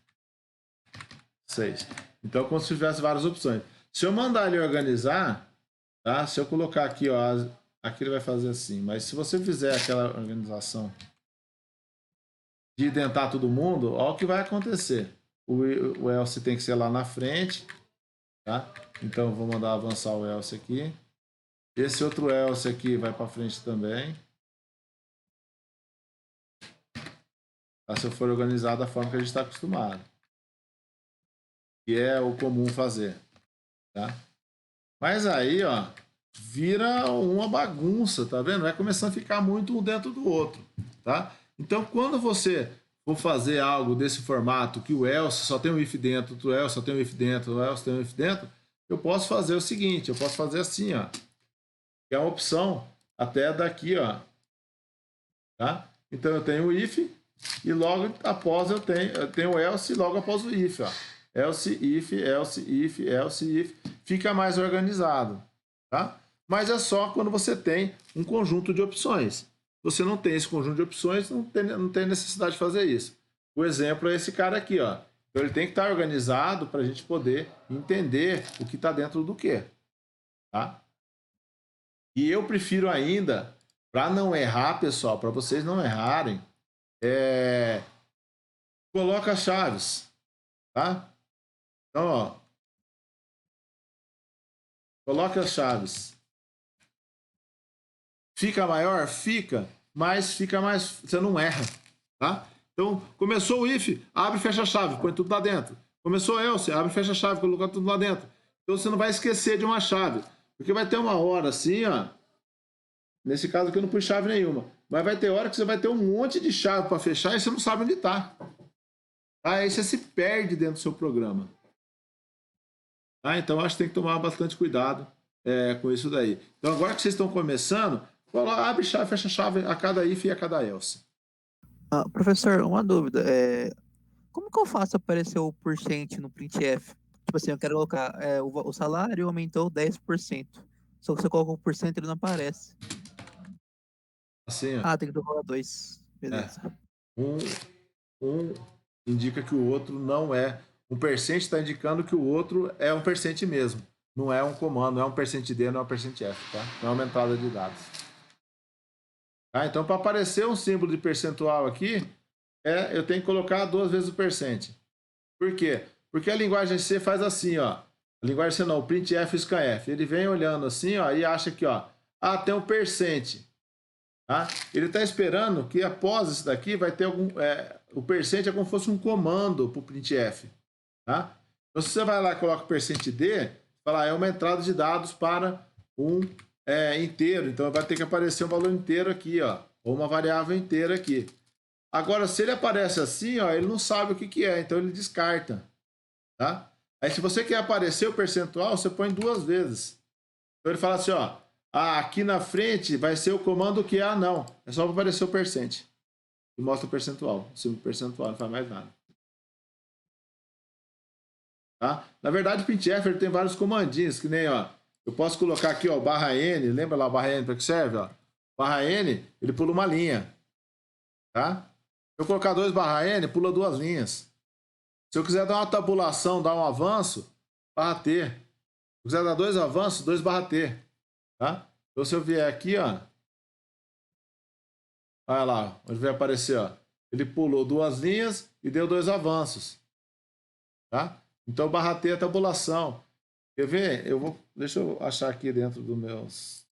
Então, como se tivesse várias opções. Se eu mandar ele organizar, tá? Se eu colocar aqui, ó, aqui ele vai fazer assim. Mas se você fizer aquela organização de identar todo mundo, ó o que vai acontecer. O else tem que ser lá na frente, tá? Então, eu vou mandar avançar o else aqui. Esse outro else aqui vai para frente também. Tá? Se eu for organizar da forma que a gente está acostumado. Que é o comum fazer, tá? Mas aí, ó, vira uma bagunça, tá vendo? Vai começando a ficar muito um dentro do outro, tá? Então, quando você for fazer algo desse formato, que o else só tem um if dentro, o else só tem um if dentro, o else tem um if dentro, eu posso fazer o seguinte, eu posso fazer assim, ó, que é uma opção até daqui, ó, tá? Então eu tenho o if e logo após eu tenho o else logo após o if, ó. Else, if, else, if, else, if. Fica mais organizado, tá? Mas é só quando você tem um conjunto de opções. Se você não tem esse conjunto de opções, não tem necessidade de fazer isso. O exemplo é esse cara aqui, ó. Então ele tem que estar organizado para a gente poder entender o que está dentro do quê, tá? E eu prefiro ainda, para não errar, pessoal, para vocês não errarem, coloca as chaves, tá? Então, ó, coloca as chaves. Fica maior? Fica, mas fica mais. Você não erra, tá? Então, começou o if, abre e fecha a chave, põe tudo lá dentro. Começou o else, abre e fecha a chave, coloca tudo lá dentro. Então você não vai esquecer de uma chave. Porque vai ter uma hora assim, ó. Nesse caso aqui eu não pus chave nenhuma. Mas vai ter hora que você vai ter um monte de chave para fechar e você não sabe onde está. Aí você se perde dentro do seu programa. Ah, então acho que tem que tomar bastante cuidado com isso daí. Então agora que vocês estão começando, abre chave, fecha chave a cada if e a cada else. Professor, uma dúvida. Como que eu faço aparecer o porcento no printf? Tipo assim, eu quero colocar o salário aumentou 10%. Só que você coloca o porcento ele não aparece. Assim, ó. Tem que colocar 2. Beleza. Um indica que o outro não é. Um percent está indicando que o outro é um percent mesmo. Não é um comando, não é um percent D, não é um percent F, tá? Não é uma entrada de dados. Tá? Então, para aparecer um símbolo de percentual aqui, eu tenho que colocar 2 vezes o percent. Por quê? Porque a linguagem C faz assim, ó. A linguagem C não, o printf e o scanf. Ele vem olhando assim, ó, e acha que, ó, tem um percent. Tá? Ele está esperando que após isso daqui vai ter algum. O percent é como se fosse um comando para o printf. Tá? Então, se você vai lá e coloca o percent D, fala, é uma entrada de dados para um inteiro. Então vai ter que aparecer um valor inteiro aqui, ó, ou uma variável inteira aqui. Agora, se ele aparece assim, ó, ele não sabe o que é, então ele descarta. Tá? Aí, se você quer aparecer o percentual, você põe 2 vezes. Então ele fala assim, ó. Aqui na frente vai ser o comando que não. É só para aparecer o percent. E mostra o percentual. O símbolo percentual não faz mais nada. Tá? Na verdade, o printf ele tem vários comandinhos, que nem, ó. Eu posso colocar aqui, ó, /n. Lembra lá o /n para que serve? Ó? /n, ele pula uma linha. Tá? Se eu colocar 2/n, pula 2 linhas. Se eu quiser dar uma tabulação, dar um avanço, /t. Se eu quiser dar 2 avanços, 2/t. Tá? Então, se eu vier aqui, ó. Olha lá, onde vai aparecer, ó. Ele pulou 2 linhas e deu 2 avanços. Tá? Então, /t é a tabulação. Quer ver? Deixa eu achar aqui dentro dos meus